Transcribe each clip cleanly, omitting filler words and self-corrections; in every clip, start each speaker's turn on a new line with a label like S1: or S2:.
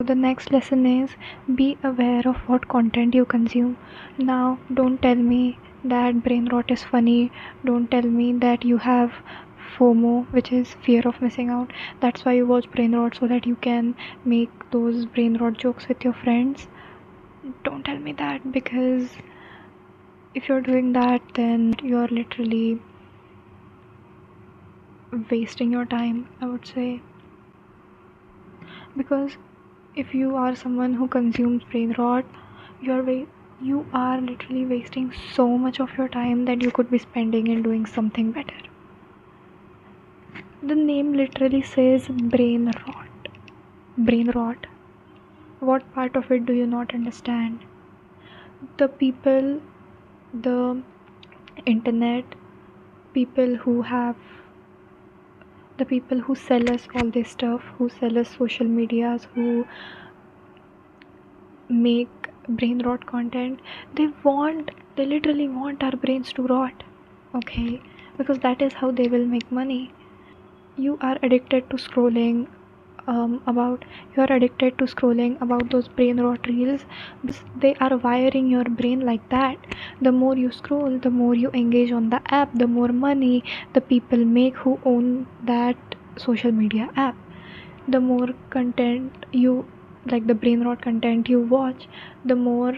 S1: The next lesson is be aware of what content you consume. Now, don't tell me that brain rot is funny. Don't tell me that you have FOMO, which is fear of missing out. That's why you watch brain rot so that you can make those brain rot jokes with your friends. Don't tell me that, because if you're doing that, then you're literally wasting your time, I would say. Because if you are someone who consumes brain rot, you are literally wasting so much of your time that you could be spending in doing something better. The name literally says brain rot. Brain rot. What part of it do you not understand? The people, the internet, people who have the people who sell us all this stuff, who sell us social medias, who make brain rot content, they literally want our brains to rot, okay, because that is how they will make money. You are addicted to scrolling about those brain rot reels, because they are wiring your brain like that. The more you scroll, the more you engage on the app, the more money the people make who own that social media app. The more content you, like the brain rot content you watch, the more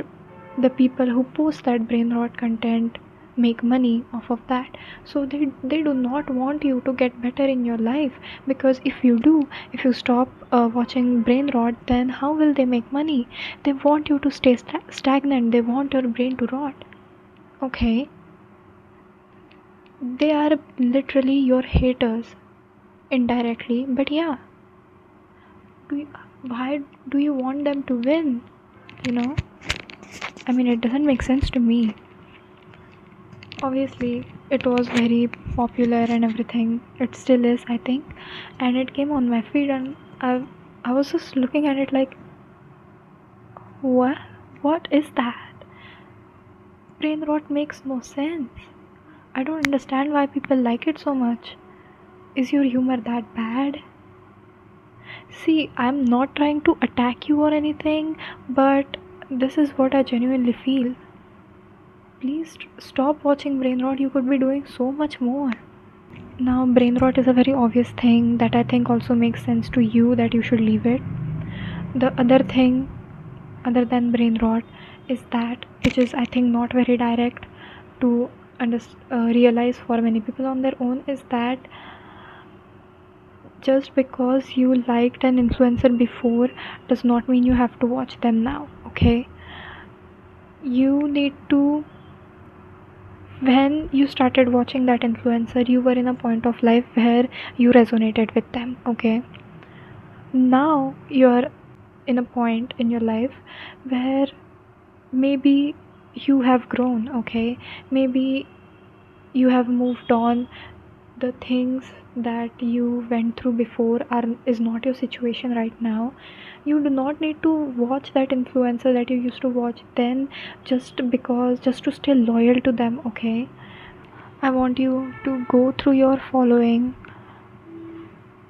S1: the people who post that brain rot content make money off of that. So they do not want you to get better in your life, because if you stop watching brain rot, then how will they make money? They want you to stay stagnant. They want your brain to rot, okay. They are literally your haters indirectly, but yeah, why do you want them to win? You know, I mean, it doesn't make sense to me. Obviously, it was very popular and everything. It still is, I think. And it came on my feed, and I was just looking at it like, what? What is that? Brain rot makes no sense. I don't understand why people like it so much. Is your humor that bad? See, I'm not trying to attack you or anything, but this is what I genuinely feel. Please stop watching brain rot. You could be doing so much more. Now, brain rot is a very obvious thing that I think also makes sense to you that you should leave it. The other thing, other than brain rot, is that, which is I think not very direct to realize for many people on their own, is that just because you liked an influencer before does not mean you have to watch them now, okay? You need to, when you started watching that influencer, you were in a point of life where you resonated with them, okay. Now you're in a point in your life where maybe you have grown, okay, maybe you have moved on. The things that you went through before is not your situation right now. You do not need to watch that influencer that you used to watch then, just to stay loyal to them, okay. I want you to go through your following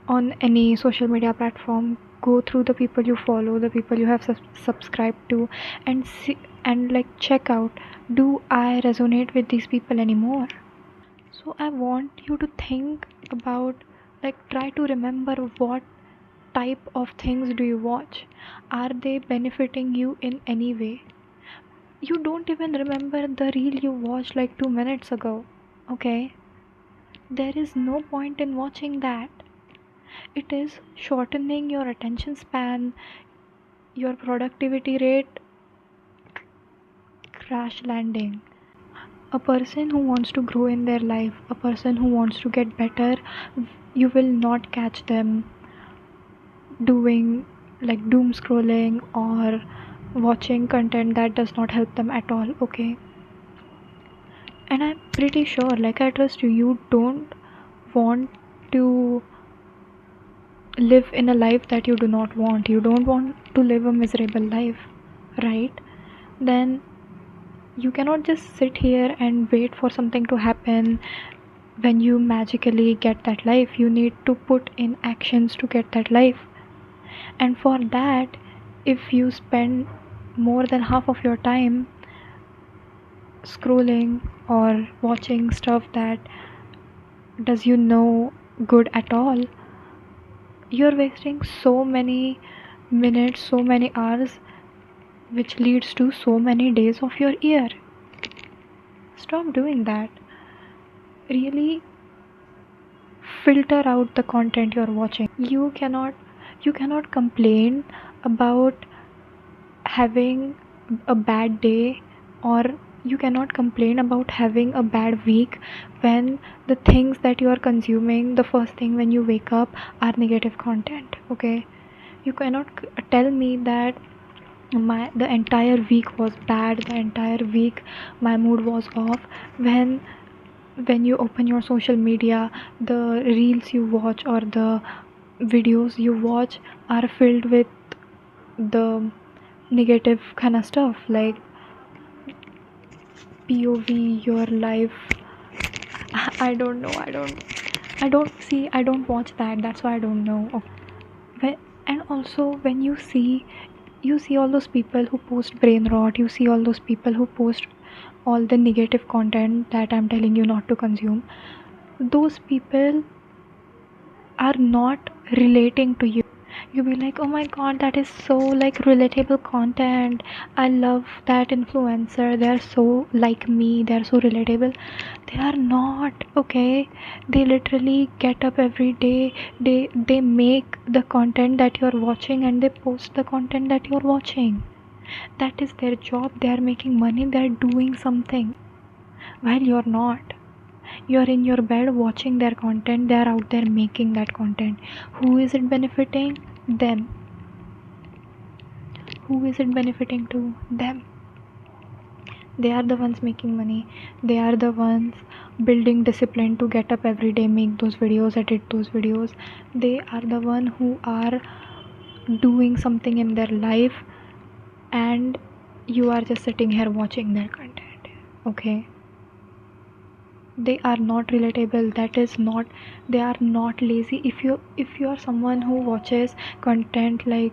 S1: on any social media platform. Go through the people you follow, the people you have subscribed to, and see, and like check out, do I resonate with these people anymore? So I want you to think about, like, try to remember what type of things do you watch. Are they benefiting you in any way? You don't even remember the reel you watched like 2 minutes ago, okay. There is no point in watching that. It is shortening your attention span, your productivity rate crash landing. A person who wants to grow in their life, a person who wants to get better, you will not catch them doing like doom scrolling or watching content that does not help them at all, okay. And I'm pretty sure, like, I trust you, you don't want to live in a life that you do not want. You don't want to live a miserable life, right? Then you cannot just sit here and wait for something to happen when you magically get that life. You need to put in actions to get that life, and for that if you spend more than half of your time scrolling or watching stuff that does you no good at all, you're wasting so many minutes, so many hours, which leads to so many days of your year. Stop doing that. Really filter out the content you're watching. You cannot complain about having a bad day, or you cannot complain about having a bad week when the things that you are consuming the first thing when you wake up are negative content. Okay, you cannot tell me that the entire week was bad, the entire week my mood was off, when you open your social media, the reels you watch or the videos you watch are filled with the negative kind of stuff, like POV, your life. I don't know. I don't watch that. That's why I don't know. Okay. And also when you see all those people who post brain rot, you see all those people who post all the negative content that I'm telling you not to consume. Those people are not relating to you. You'll be like, oh my god, that is so like relatable content. I love that influencer. They're so like me. They're so relatable. They are not, okay? They literally get up every day. They make the content that you're watching and they post the content that you're watching. That is their job. They are making money. They're doing something while you're not. You're in your bed watching their content. They're out there making that content. Who is it benefiting? Them. Who is it benefiting to? Them. They are the ones making money. They are the ones building discipline to get up every day, make those videos, edit those videos. They are the one who are doing something in their life, and you are just sitting here watching their content. Okay, they are not relatable. That is not, they are not lazy. If you are someone who watches content like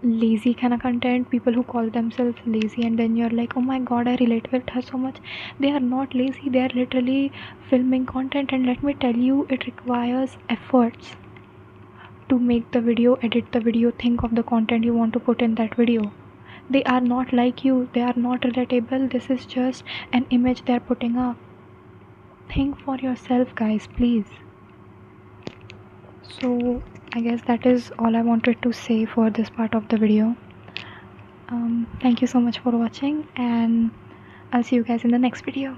S1: lazy kind of content, people who call themselves lazy, and then you're like, oh my god, I relate with her so much. They are not lazy. They are literally filming content, and let me tell you, it requires efforts to make the video, edit the video, think of the content you want to put in that video. They are not like you. They are not relatable. This is just an image they're putting up. Think for yourself, guys, please. So I guess that is all I wanted to say for this part of the video. Thank you so much for watching, and I'll see you guys in the next video.